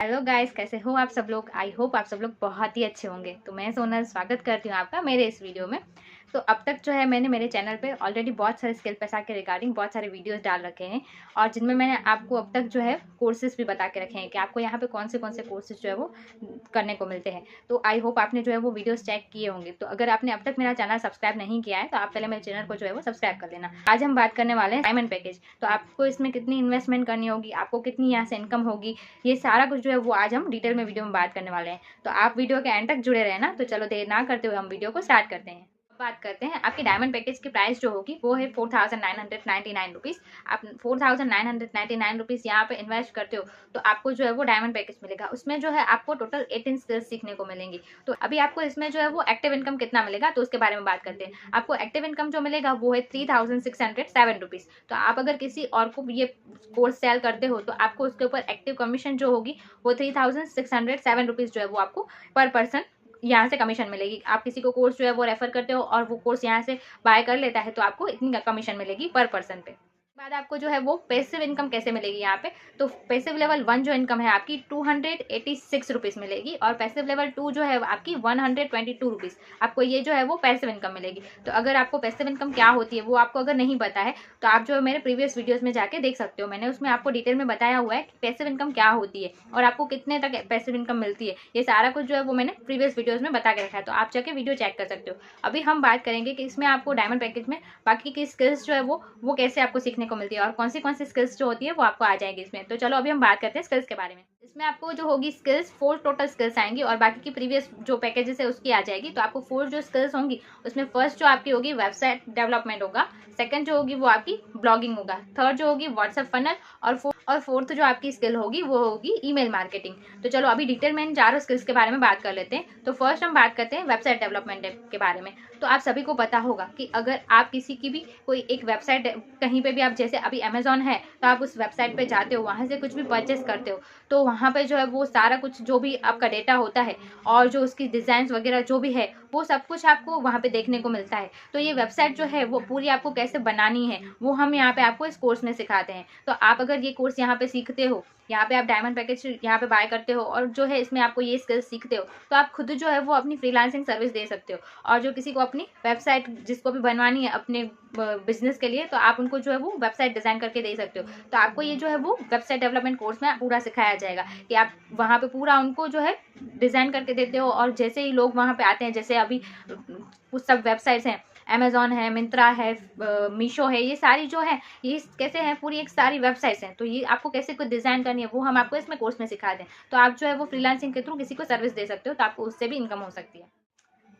Hello guys, कैसे हो आप सब लोग। आई होप आप सब लोग बहुत ही अच्छे होंगे। तो मैं सोनल स्वागत करती हूँ आपका मेरे इस वीडियो में। तो अब तक जो है मैंने मेरे चैनल पे ऑलरेडी बहुत सारे स्किल पैसा के रिगार्डिंग बहुत सारे वीडियोस डाल रखे हैं, और जिनमें मैंने आपको अब तक जो है कोर्सेज भी बता के रखे हैं कि आपको यहाँ पे कौन से कोर्सेज जो है वो करने को मिलते हैं। तो आई होप आपने जो है वो वीडियोस चेक किए होंगे। तो अगर आपने अब तक मेरा चैनल सब्सक्राइब नहीं किया है तो आप पहले मेरे चैनल को जो है वो सब्सक्राइब कर लेना। आज हम बात करने वाले हैं डायमंड पैकेज। तो आपको इसमें कितनी इन्वेस्टमेंट करनी होगी, आपको कितनी यहाँ से इनकम होगी, ये सारा कुछ जो है वो आज हम डिटेल में वीडियो में बात करने वाले हैं। तो आप वीडियो के एंड तक जुड़े रहना। तो चलो देर ना करते हुए हम वीडियो को स्टार्ट करते हैं। बात करते हैं आपकी डायमंड पैकेज की प्राइस जो होगी वो है 4999 रुपीज़। आप 4999 रुपीज़ यहाँ पे इन्वेस्ट करते हो तो आपको जो है वो डायमंड पैकेज मिलेगा। उसमें जो है आपको टोटल 18 स्किल्स सीखने को मिलेंगी। तो अभी आपको इसमें जो है वो एक्टिव इनकम कितना मिलेगा तो उसके बारे में बात करते हैं। आपको एक्टिव इनकम जो मिलेगा वो है 3607 रुपीज़। तो आप अगर किसी और को ये कोर्स सेल करते हो तो आपको उसके ऊपर एक्टिव कमीशन जो होगी वो 3607 रुपीज़ जो है वो आपको पर पर्सन यहाँ से कमीशन मिलेगी। आप किसी को कोर्स जो है वो रेफर करते हो और वो कोर्स यहाँ से बाय कर लेता है तो आपको इतनी कमीशन मिलेगी पर पर्सन पे। बाद आपको जो है वो पैसिव इनकम कैसे मिलेगी यहाँ पे। तो पैसिव लेवल 1 जो इनकम है आपकी 286 रुपीज़ मिलेगी, और पैसिव लेवल 2 जो है आपकी 122 रुपीज़। आपको ये जो है वो पैसिव इनकम मिलेगी। तो अगर आपको पैसिव इनकम क्या होती है वो आपको अगर नहीं पता है तो आप जो है मेरे प्रीवियस वीडियोज़ में जाके देख सकते हो। मैंने उसमें आपको डिटेल में बताया हुआ है कि पैसिव इनकम क्या होती है और आपको कितने तक पैसिव इनकम मिलती है। ये सारा कुछ जो है वो मैंने प्रीवियस वीडियोज़ में बता के रखा है, तो आप जाके वीडियो चेक कर सकते हो। अभी हम बात करेंगे कि इसमें आपको डायमंड पैकेज में बाकी की स्किल्स जो है वो कैसे आपको सीखने को मिलती है और कौन सी स्किल्स जो होती है वो आपको आ जाएगी इसमें। तो चलो अभी हम बात करते हैं स्किल्स के बारे में। इसमें आपको जो होगी स्किल्स 4 टोटल स्किल्स आएंगी और बाकी की प्रीवियस जो पैकेजेस है उसकी आ जाएगी। तो आपको 4 जो स्किल्स होंगी उसमें फर्स्ट जो आपकी होगी वेबसाइट डेवलपमेंट होगा, सेकंड जो होगी वो आपकी ब्लॉगिंग होगा, थर्ड जो होगी व्हाट्सएप फनल, और फोर्थ जो आपकी स्किल होगी वो होगी ईमेल मार्केटिंग। तो चलो अभी डिटेल में इन चारों स्किल्स के बारे में बात कर लेते हैं। तो फर्स्ट हम बात करते हैं वेबसाइट डेवलपमेंट के बारे में। तो आप सभी को पता होगा कि अगर आप किसी की भी कोई एक वेबसाइट कहीं पे भी, आप जैसे अभी अमेजॉन है तो आप उस वेबसाइट पे जाते हो, वहाँ से कुछ भी परचेस करते हो तो वहाँ पे जो है वो सारा कुछ जो भी आपका डेटा होता है और जो उसकी डिजाइन वगैरह जो भी है वो सब कुछ आपको वहाँ पे देखने को मिलता है। तो ये वेबसाइट जो है वो पूरी आपको कैसे बनानी है वो हम यहाँ पे आपको इस कोर्स में सिखाते हैं। तो आप अगर ये कोर्स यहाँ पे सीखते हो, यहाँ पे आप डायमंड पैकेज यहाँ पे बाय करते हो और जो है इसमें आपको ये स्किल्स सीखते हो तो आप खुद जो है वो अपनी फ्रीलांसिंग सर्विस दे सकते हो। और जो किसी को अपनी वेबसाइट जिसको भी बनवानी है अपने बिजनेस के लिए तो आप उनको जो है वो वेबसाइट डिजाइन करके दे सकते हो। तो आपको ये जो है वो वेबसाइट डेवलपमेंट कोर्स में पूरा सिखाया जाएगा कि आप वहाँ पे पूरा उनको जो है डिजाइन करके देते हो। और जैसे ही लोग वहाँ पे आते हैं, जैसे अभी कुछ सब वेबसाइट्स हैं, अमेजॉन है, मिंत्रा है, मीशो है, ये सारी जो है ये कैसे हैं, पूरी एक सारी वेबसाइट्स हैं। तो ये आपको कैसे कोई डिजाइन करनी है वो हम आपको इसमें कोर्स में सिखा दें। तो आप जो है वो फ्रीलांसिंग के थ्रू किसी को सर्विस दे सकते हो तो आपको उससे भी इनकम हो सकती है।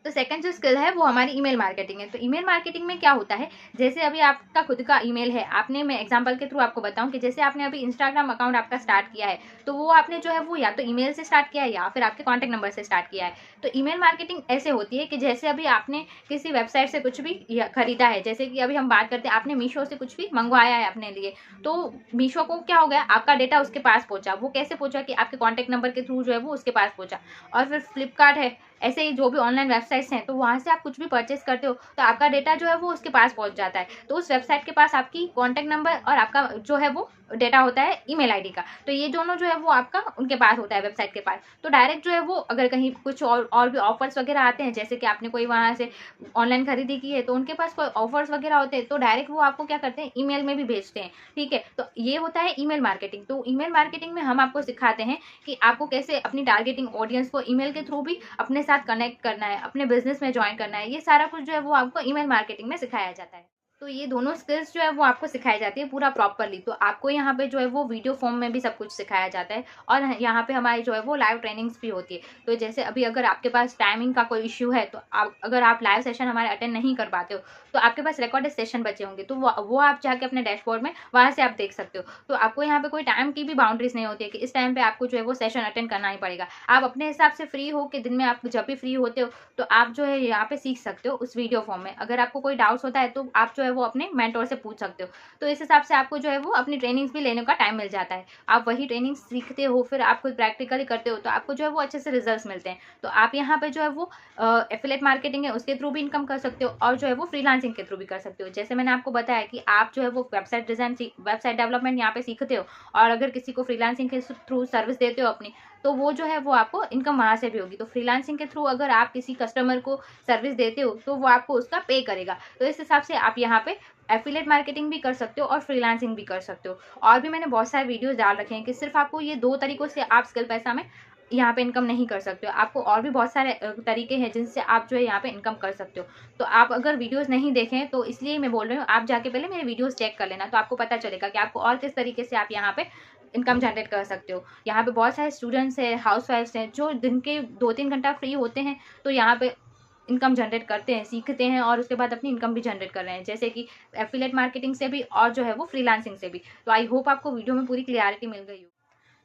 तो सेकंड जो स्किल है वो हमारी ईमेल मार्केटिंग है। तो ईमेल मार्केटिंग में क्या होता है, जैसे अभी आपका खुद का ईमेल है, आपने, मैं एग्जांपल के थ्रू आपको बताऊं कि जैसे आपने अभी इंस्टाग्राम अकाउंट आपका स्टार्ट किया है तो वो आपने जो है वो या तो ईमेल से स्टार्ट किया है या फिर आपके कॉन्टैक्ट नंबर से स्टार्ट किया है। तो ईमेल मार्केटिंग ऐसे होती है कि जैसे अभी आपने किसी वेबसाइट से कुछ भी खरीदा है, जैसे कि अभी हम बात करते हैं आपने मीशो से कुछ भी मंगवाया है अपने लिए, तो मीशो को क्या हो गया, आपका डेटा उसके पास पहुंचा। वो कैसे पहुंचा कि आपके कॉन्टैक्ट नंबर के थ्रू जो है वो उसके पास पहुंचा। और फिर फ्लिपकार्ट है, ऐसे ही जो भी ऑनलाइन वेबसाइट्स हैं तो वहाँ से आप कुछ भी परचेस करते हो तो आपका डेटा जो है वो उसके पास पहुँच जाता है। तो उस वेबसाइट के पास आपकी कॉन्टैक्ट नंबर और आपका जो है वो डेटा होता है ईमेल आईडी का। तो ये दोनों जो है वो आपका उनके पास होता है, वेबसाइट के पास। तो डायरेक्ट जो है वो अगर कहीं कुछ और भी ऑफर्स वगैरह आते हैं, जैसे कि आपने कोई वहाँ से ऑनलाइन खरीदी की है तो उनके पास कोई ऑफर्स वगैरह होते हैं तो डायरेक्ट वो आपको क्या करते हैं, ईमेल में भी भेजते हैं। ठीक है, तो ये होता है ईमेल मार्केटिंग। तो ईमेल मार्केटिंग में हम आपको सिखाते हैं कि आपको कैसे अपनी टारगेटिंग ऑडियंस को ईमेल के थ्रू भी अपने साथ कनेक्ट करना है, अपने बिजनेस में ज्वाइन करना है। ये सारा कुछ जो है वो आपको ईमेल मार्केटिंग में सिखाया जाता है। तो ये दोनों स्किल्स जो है वो आपको सिखाई जाती है पूरा प्रॉपरली। तो आपको यहाँ पे जो है वो वीडियो फॉर्म में भी सब कुछ सिखाया जाता है और यहाँ पे हमारी जो है वो लाइव ट्रेनिंग्स भी होती है। तो जैसे अभी अगर आपके पास टाइमिंग का कोई इश्यू है तो अगर आप लाइव सेशन हमारे अटेंड नहीं कर पाते हो तो आपके पास रिकॉर्डेड सेशन बचे होंगे तो वो आप जाके अपने डैशबोर्ड में वहाँ से आप देख सकते हो। तो आपको यहाँ पे कोई टाइम की भी बाउंड्रीज नहीं होती है कि इस टाइम पे आपको जो है वो सेशन अटेंड करना ही पड़ेगा। आप अपने हिसाब से फ्री हो कि दिन में आप जब भी फ्री होते हो तो आप जो है यहाँ पे सीख सकते हो उस वीडियो फॉर्म में। अगर आपको कोई डाउट्स होता है तो आप जो है वो अपने मेंटोर से पूछ सकते हो। तो इस हिसाब से आपको जो है वो अपनी ट्रेनिंग्स भी लेने का टाइम मिल जाता है। आप वही ट्रेनिंग सीखते हो, फिर आप खुद प्रैक्टिकली करते हो तो आपको जो है वो अच्छे से रिजल्ट्स मिलते हैं। तो आप यहाँ पे जो है वो एफिलिएट मार्केटिंग है उसके थ्रू भी इनकम कर सकते हो और जो है वो फ्रीलांसिंग फ्रीलांसिंग के थ्रू भी कर सकते हो। जैसे मैंने आपको बताया कि आप जो है वो वेबसाइट डिजाइन, वेबसाइट डेवलपमेंट यहाँ पे सीखते हो और अगर किसी को फ्रीलांसिंग के थ्रू सर्विस देते हो अपनी, तो वो जो है वो आपको इनकम वहाँ से भी होगी। तो फ्रीलांसिंग के थ्रू अगर आप किसी कस्टमर को सर्विस देते हो तो वो आपको उसका पे करेगा। तो इस हिसाब से आप यहाँ पे एफिलिएट मार्केटिंग भी कर सकते हो और फ्रीलांसिंग भी कर सकते हो। और भी मैंने बहुत सारे वीडियोस डाल रखे हैं कि सिर्फ आपको ये 2 तरीकों से आप स्किल पैसा में यहाँ पे इनकम नहीं कर सकते हो, आपको और भी बहुत सारे तरीके हैं जिनसे आप जो है यहाँ पे इनकम कर सकते हो। तो आप अगर वीडियोस नहीं देखें तो इसलिए मैं बोल रही हूँ, आप जाके पहले मेरे वीडियोस चेक कर लेना, तो आपको पता चलेगा कि आपको और किस तरीके से आप यहाँ पे इनकम जनरेट कर सकते हो। यहाँ पे बहुत सारे स्टूडेंट्स हैं, हाउसवाइफ्स हैं जो दिन के 2-3 घंटा फ्री होते हैं, तो यहाँ पे इनकम जनरेट करते हैं, सीखते हैं और उसके बाद अपनी इनकम भी जनरेट कर रहे हैं, जैसे कि एफिलिएट मार्केटिंग से भी और जो है वो फ्रीलांसिंग से भी। तो आई होप आपको वीडियो में पूरी क्लियरिटी मिल गई हो।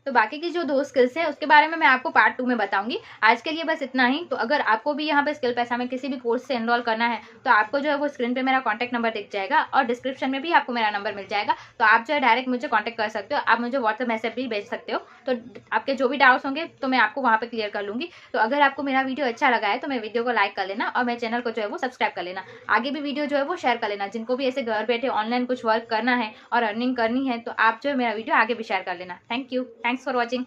तो बाकी की जो 2 स्किल्स है उसके बारे में मैं आपको पार्ट 2 में बताऊंगी। आज के लिए बस इतना ही। तो अगर आपको भी यहाँ पे स्किल पैसा में किसी भी कोर्स से एनरोल करना है तो आपको जो है वो स्क्रीन पे मेरा कॉन्टैक्ट नंबर दिख जाएगा और डिस्क्रिप्शन में भी आपको मेरा नंबर मिल जाएगा। तो आप जो है डायरेक्ट मुझे कॉन्टैक्ट कर सकते हो, आप मुझे व्हाट्सएप मैसेज भी भेज सकते हो। तो आपके जो भी डाउट्स होंगे तो मैं आपको वहाँ पर क्लियर कर लूँगी। तो अगर आपको मेरा वीडियो अच्छा लगा है तो मेरे वीडियो को लाइक कर लेना और मेरे चैनल को जो है वो सब्सक्राइब कर लेना। आगे भी वीडियो जो है वो शेयर कर लेना, जिनको भी ऐसे घर बैठे ऑनलाइन कुछ वर्क करना है और अर्निंग करनी है तो आप जो है मेरा वीडियो आगे भी शेयर कर लेना। Thank you, thanks for watching.